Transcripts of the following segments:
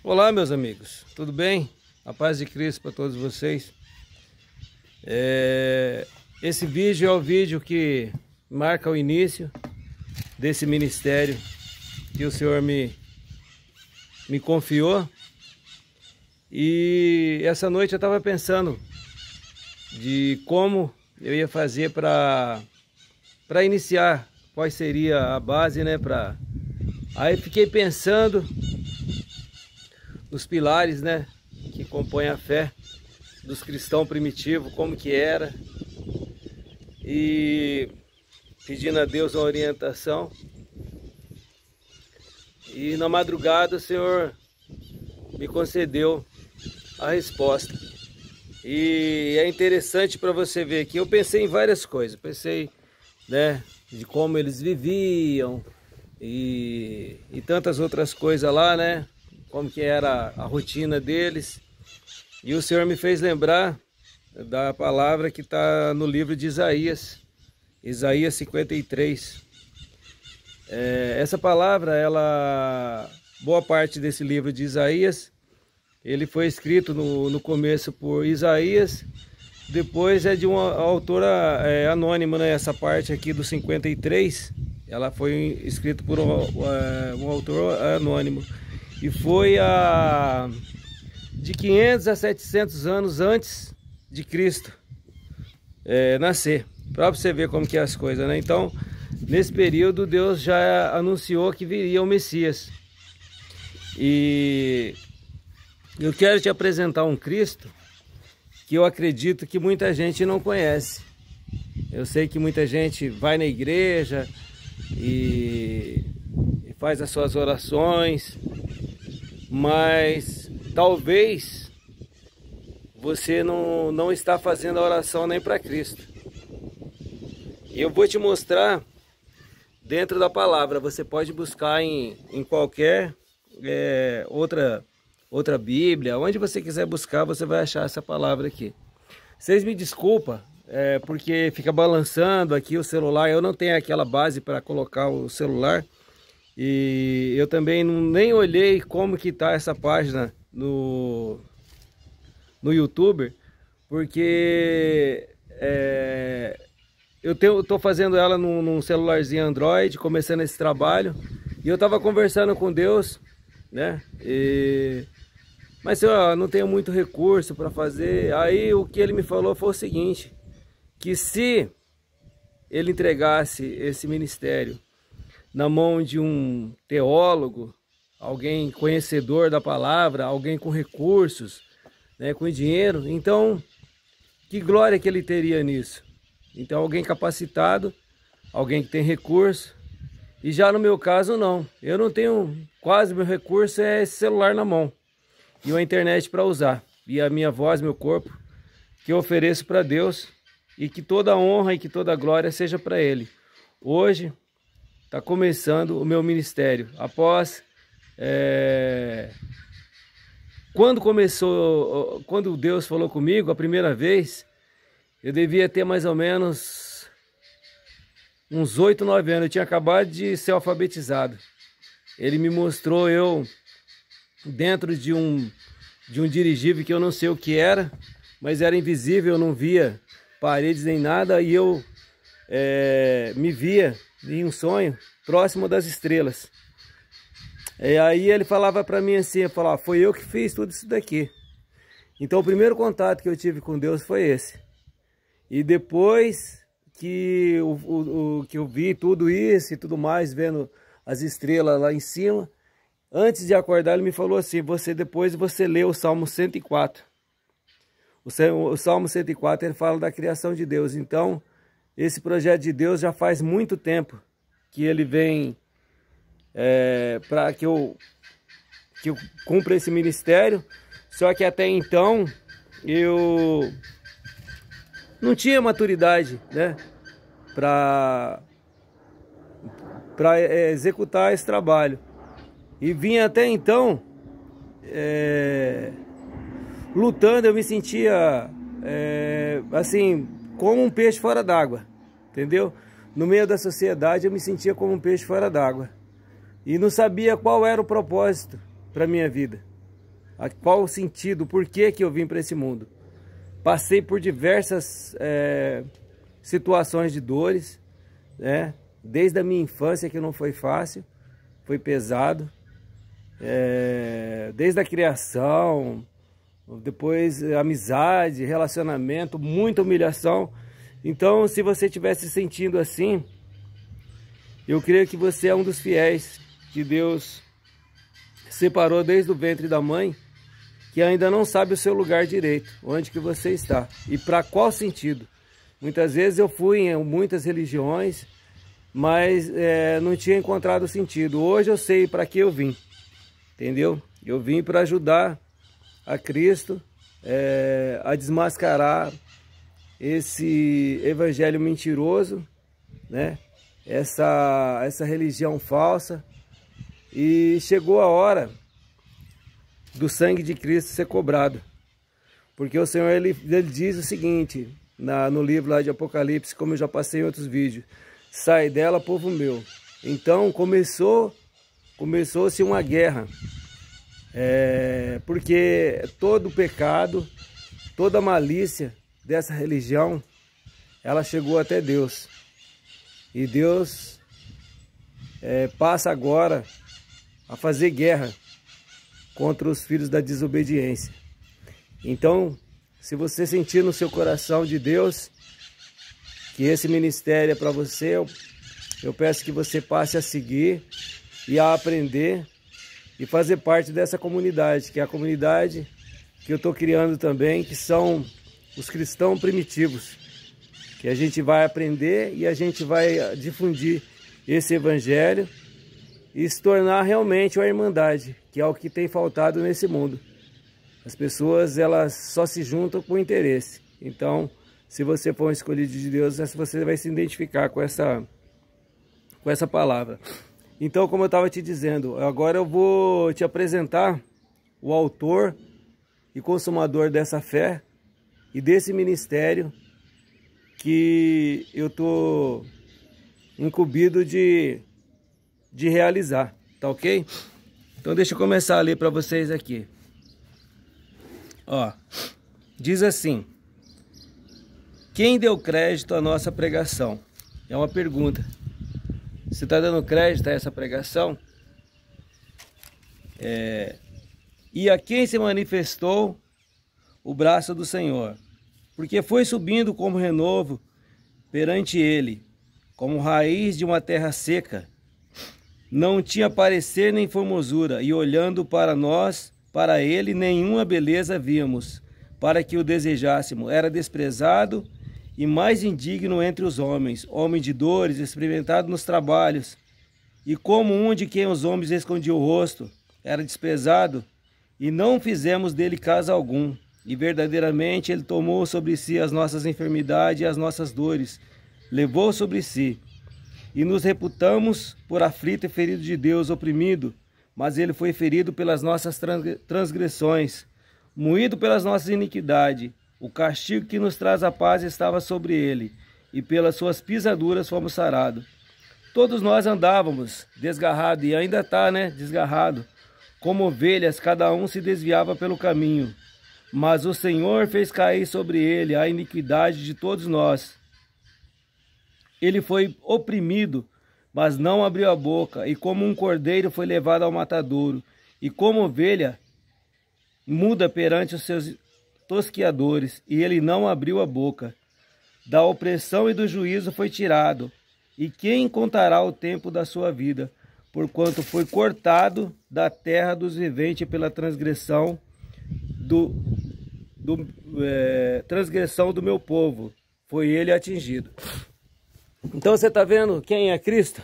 Olá, meus amigos, tudo bem? A paz de Cristo para todos vocês. Esse vídeo é o vídeo que marca o início desse ministério que o Senhor me confiou. E essa noite eu estava pensando de como eu ia fazer para iniciar, qual seria a base, né? Aí fiquei pensando nos pilares, né, que compõem a fé dos cristãos primitivos, como que era, e pedindo a Deus uma orientação. E na madrugada o Senhor me concedeu a resposta. E é interessante para você ver que eu pensei em várias coisas. Pensei, né, de como eles viviam e tantas outras coisas lá, né, como que era a rotina deles. E o Senhor me fez lembrar da palavra que está no livro de Isaías, Isaías 53. Essa palavra, boa parte desse livro de Isaías, ele foi escrito no começo por Isaías, depois é de uma autora anônima, né? Essa parte aqui do 53, ela foi escrita por um autor anônimo. E foi de 500 a 700 anos antes de Cristo nascer. Para você ver como que é as coisas, né? Então, nesse período, Deus já anunciou que viria o Messias. E eu quero te apresentar um Cristo que eu acredito que muita gente não conhece. Eu sei que muita gente vai na igreja e faz as suas orações, mas talvez você não está fazendo a oração nem para Cristo. E eu vou te mostrar dentro da palavra. Você pode buscar em qualquer outra Bíblia, onde você quiser buscar, você vai achar essa palavra aqui. Vocês me desculpam, porque fica balançando aqui o celular. Eu não tenho aquela base para colocar o celular. E eu também nem olhei como que tá essa página no YouTube, porque eu estou fazendo ela num celularzinho Android, começando esse trabalho, e eu estava conversando com Deus, né? Mas eu não tenho muito recurso para fazer. Aí o que ele me falou foi o seguinte, que se ele entregasse esse ministério na mão de um teólogo, alguém conhecedor da palavra, alguém com recursos, né, com dinheiro, então que glória que ele teria nisso. Então alguém capacitado, alguém que tem recurso. E já no meu caso não, eu não tenho, quase meu recurso é esse celular na mão e a internet para usar, e a minha voz, meu corpo, que eu ofereço para Deus, e que toda a honra e que toda a glória seja para Ele. Hoje está começando o meu ministério. Após quando Deus falou comigo a primeira vez, eu devia ter mais ou menos uns 8, 9 anos. Eu tinha acabado de ser alfabetizado. Ele me mostrou eu dentro de um dirigível que eu não sei o que era, mas era invisível, eu não via paredes nem nada, e eu me via em um sonho próximo das estrelas. E aí ele falava para mim assim, eu falava, foi eu que fiz tudo isso daqui. Então o primeiro contato que eu tive com Deus foi esse. E depois que eu vi tudo isso e tudo mais, vendo as estrelas lá em cima, antes de acordar ele me falou assim, depois você lê o Salmo 104. O Salmo 104 ele fala da criação de Deus. Então esse projeto de Deus já faz muito tempo que ele vem para que eu cumpra esse ministério. Só que até então eu não tinha maturidade, né, para executar esse trabalho. E vinha até então lutando. Eu me sentia assim, como um peixe fora d'água, entendeu? No meio da sociedade eu me sentia como um peixe fora d'água. E não sabia qual era o propósito para a minha vida. qual o sentido, por que que eu vim para esse mundo. Passei por diversas situações de dores, né? Desde a minha infância, que não foi fácil, foi pesado. Desde a criação, depois amizade, relacionamento, muita humilhação. Então, se você estiver se sentindo assim, eu creio que você é um dos fiéis que Deus separou desde o ventre da mãe, que ainda não sabe o seu lugar direito, onde que você está e para qual sentido. Muitas vezes eu fui em muitas religiões, mas não tinha encontrado sentido. Hoje eu sei para que eu vim, entendeu? Eu vim para ajudar a Cristo a desmascarar esse evangelho mentiroso, né? Essa religião falsa. E chegou a hora do sangue de Cristo ser cobrado, porque o Senhor ele diz o seguinte no livro lá de Apocalipse, como eu já passei em outros vídeos: sai dela, povo meu. Então começou-se uma guerra, porque todo o pecado, toda a malícia dessa religião, ela chegou até Deus. E Deus passa agora a fazer guerra contra os filhos da desobediência. Então, se você sentir no seu coração de Deus que esse ministério é para você, eu peço que você passe a seguir e a aprender e fazer parte dessa comunidade, que é a comunidade que eu estou criando também, que são os cristãos primitivos, que a gente vai aprender e a gente vai difundir esse evangelho e se tornar realmente uma irmandade, que é o que tem faltado nesse mundo. As pessoas, elas só se juntam com interesse. Então, se você for um escolhido de Deus, você vai se identificar com essa palavra. Então, como eu estava te dizendo, agora eu vou te apresentar o autor e consumador dessa fé e desse ministério que eu estou incumbido de realizar, tá ok? Então deixa eu começar a ler para vocês aqui. Ó, diz assim: quem deu crédito à nossa pregação? É uma pergunta. Você está dando crédito a essa pregação? E a quem se manifestou o braço do Senhor? Porque foi subindo como renovo perante ele, como raiz de uma terra seca. Não tinha parecer nem formosura, e olhando para nós, para ele, nenhuma beleza víamos, para que o desejássemos. Era desprezado e mais indigno entre os homens, homem de dores, experimentado nos trabalhos, e como um de quem os homens escondiam o rosto. Era desprezado, e não fizemos dele caso algum. E verdadeiramente ele tomou sobre si as nossas enfermidades e as nossas dores, levou sobre si. E nos reputamos por aflito e ferido de Deus, oprimido, mas ele foi ferido pelas nossas transgressões, moído pelas nossas iniquidades. O castigo que nos traz a paz estava sobre ele, e pelas suas pisaduras fomos sarados. Todos nós andávamos desgarrado, e ainda está, né, desgarrado. Como ovelhas, cada um se desviava pelo caminho. Mas o Senhor fez cair sobre ele a iniquidade de todos nós. Ele foi oprimido, mas não abriu a boca, e como um cordeiro foi levado ao matadouro, e como ovelha muda perante os seus tosquiadores, e ele não abriu a boca. Da opressão e do juízo foi tirado, e quem contará o tempo da sua vida? Porquanto foi cortado da terra dos viventes pela transgressão transgressão do meu povo, foi ele atingido. Então você está vendo quem é Cristo?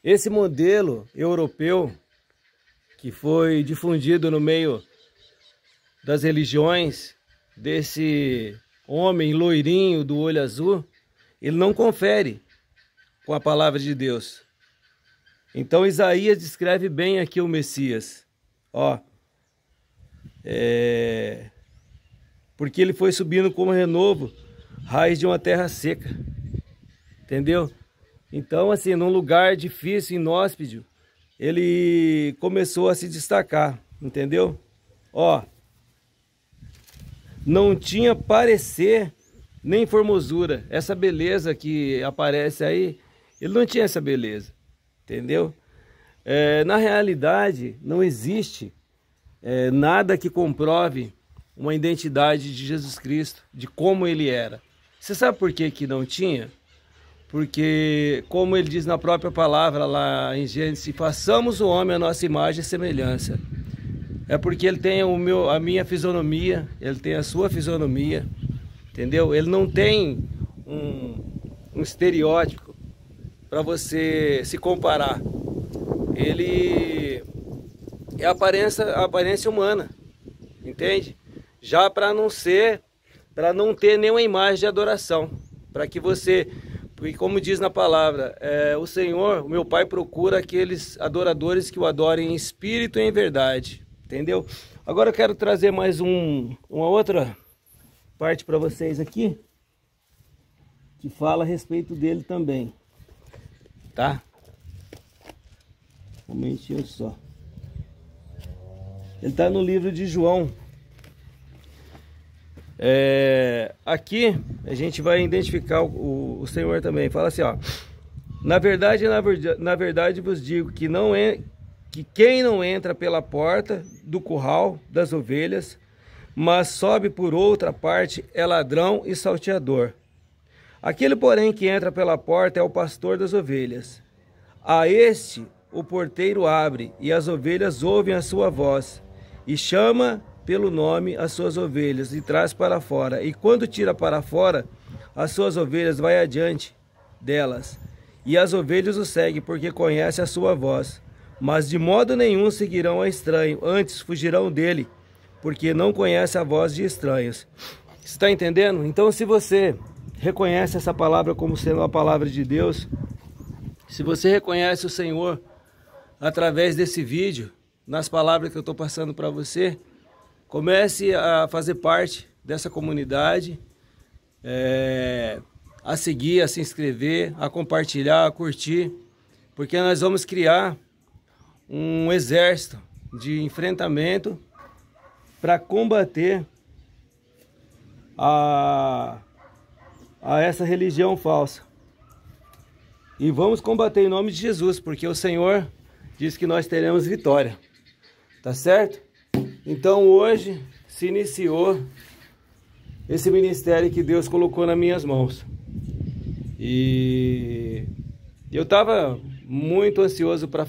Esse modelo europeu que foi difundido no meio das religiões, desse homem loirinho do olho azul, ele não confere com a palavra de Deus. Então Isaías descreve bem aqui o Messias. Ó, porque ele foi subindo como renovo, raiz de uma terra seca. Entendeu? Então, assim, num lugar difícil, inóspito, ele começou a se destacar. entendeu? Ó, não tinha parecer nem formosura. Essa beleza que aparece aí, ele não tinha essa beleza, entendeu? Na realidade, não existe nada que comprove uma identidade de Jesus Cristo, de como ele era. Você sabe por que que não tinha? Porque, como ele diz na própria palavra lá em Gênesis, façamos o homem a nossa imagem e semelhança. É porque ele tem a minha fisionomia, ele tem a sua fisionomia, entendeu? Ele não tem um estereótipo para você se comparar. Ele é a aparência humana, entende? Já para não ter nenhuma imagem de adoração, para que você, porque como diz na palavra, o Senhor, o meu Pai procura aqueles adoradores que o adorem em espírito e em verdade, entendeu? Agora eu quero trazer mais uma outra parte para vocês aqui, que fala a respeito dele também, tá? Um momentinho só. Ele está no livro de João. Aqui a gente vai identificar o Senhor também. Fala assim, ó: na verdade vos digo que quem não entra pela porta do curral das ovelhas, mas sobe por outra parte, é ladrão e salteador. Aquele, porém, que entra pela porta é o pastor das ovelhas. A este o porteiro abre, e as ovelhas ouvem a sua voz, e chama pelo nome as suas ovelhas, e traz para fora. E quando tira para fora as suas ovelhas, vai adiante delas. E as ovelhas o seguem, porque conhecem a sua voz. Mas de modo nenhum seguirão a estranho, antes fugirão dele, porque não conhece a voz de estranhos. Você está entendendo? Então, se você reconhece essa palavra como sendo a palavra de Deus, se você reconhece o Senhor através desse vídeo, nas palavras que eu estou passando para você, comece a fazer parte dessa comunidade, a seguir, a se inscrever, a compartilhar, a curtir, porque nós vamos criar um exército de enfrentamento para combater a essa religião falsa. E vamos combater em nome de Jesus, porque o Senhor diz que nós teremos vitória. Tá certo? Então hoje se iniciou esse ministério que Deus colocou nas minhas mãos. E eu estava muito ansioso para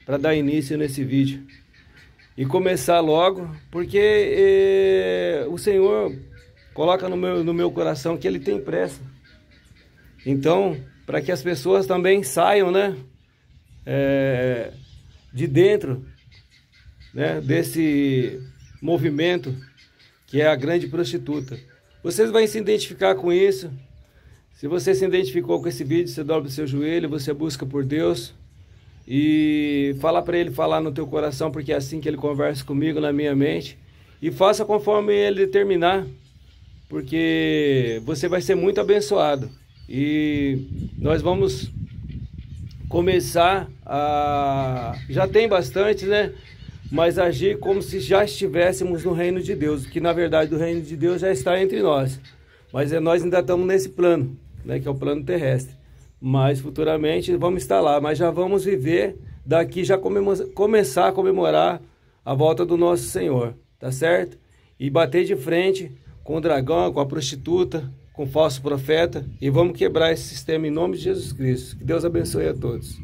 para dar início nesse vídeo. E começar logo, porque o Senhor coloca no meu coração que Ele tem pressa. Então, para que as pessoas também saiam, né, de dentro, né, desse movimento que é a grande prostituta. Vocês vão se identificar com isso. Se você se identificou com esse vídeo, você dobra o seu joelho, você busca por Deus e fala para Ele falar no teu coração, porque é assim que Ele conversa comigo, na minha mente. E faça conforme Ele determinar, porque você vai ser muito abençoado. E nós vamos começar já tem bastante, né? Mas agir como se já estivéssemos no reino de Deus, que na verdade o reino de Deus já está entre nós. Mas nós ainda estamos nesse plano, né? Que é o plano terrestre. Mas futuramente vamos estar lá, mas já vamos viver daqui, já começar a comemorar a volta do nosso Senhor, tá certo? E bater de frente com o dragão, com a prostituta, com o falso profeta, e vamos quebrar esse sistema em nome de Jesus Cristo. Que Deus abençoe a todos.